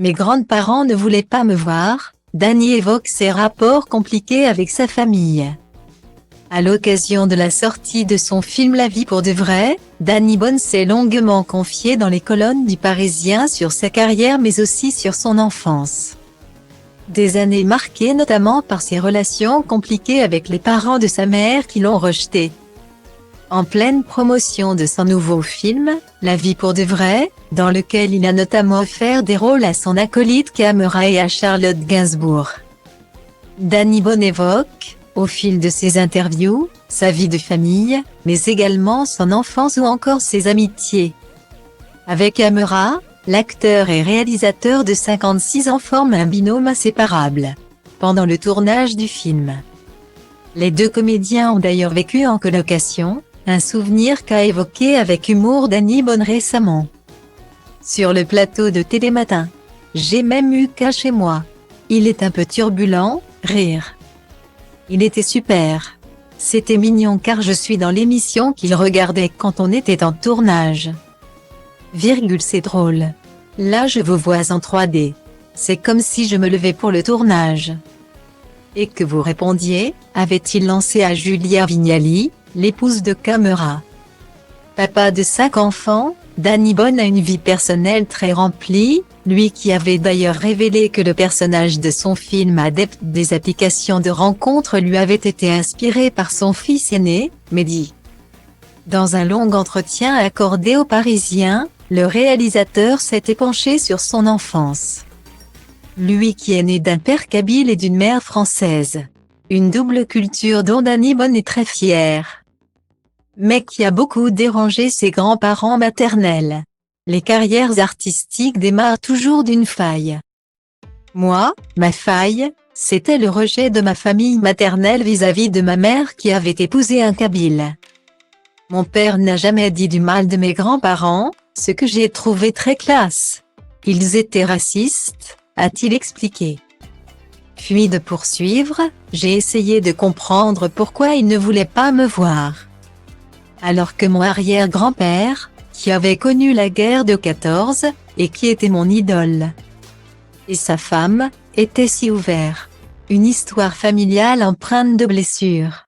Mes grands-parents ne voulaient pas me voir. Danny évoque ses rapports compliqués avec sa famille. À l'occasion de la sortie de son film La vie pour de vrai, Danny Boone s'est longuement confié dans les colonnes du Parisien sur sa carrière mais aussi sur son enfance. Des années marquées notamment par ses relations compliquées avec les parents de sa mère qui l'ont rejeté. En pleine promotion de son nouveau film, La vie pour de vrai, dans lequel il a notamment offert des rôles à son acolyte Camera et à Charlotte Gainsbourg. Danny Boone évoque, au fil de ses interviews, sa vie de famille, mais également son enfance ou encore ses amitiés. Avec Camera, l'acteur et réalisateur de 56 ans forment un binôme inséparable. Pendant le tournage du film, les deux comédiens ont d'ailleurs vécu en colocation, un souvenir qu'a évoqué avec humour Danny Boone récemment. Sur le plateau de Télématin, j'ai même eu qu'à chez moi. Il est un peu turbulent, rire. Il était super. C'était mignon car je suis dans l'émission qu'il regardait quand on était en tournage. C'est drôle. Là je vous vois en 3D. C'est comme si je me levais pour le tournage. Et que vous répondiez, avait-il lancé à Julia Vignali, l'épouse de Camera. Papa de 5 enfants, Danny Boone a une vie personnelle très remplie, lui qui avait d'ailleurs révélé que le personnage de son film adepte des applications de rencontres lui avait été inspiré par son fils aîné, Mehdi. Dans un long entretien accordé aux Parisiens, le réalisateur s'est épanché sur son enfance. Lui qui est né d'un père kabyle et d'une mère française. Une double culture dont Danny Boone est très fier. Mais qui a beaucoup dérangé ses grands-parents maternels. Les carrières artistiques démarrent toujours d'une faille. Moi, ma faille, c'était le rejet de ma famille maternelle vis-à-vis de ma mère qui avait épousé un kabyle. Mon père n'a jamais dit du mal de mes grands-parents, ce que j'ai trouvé très classe. Ils étaient racistes, a-t-il expliqué. Puis de poursuivre, j'ai essayé de comprendre pourquoi il ne voulait pas me voir. Alors que mon arrière-grand-père, qui avait connu la guerre de 14, et qui était mon idole, et sa femme, était si ouvert. Une histoire familiale empreinte de blessures.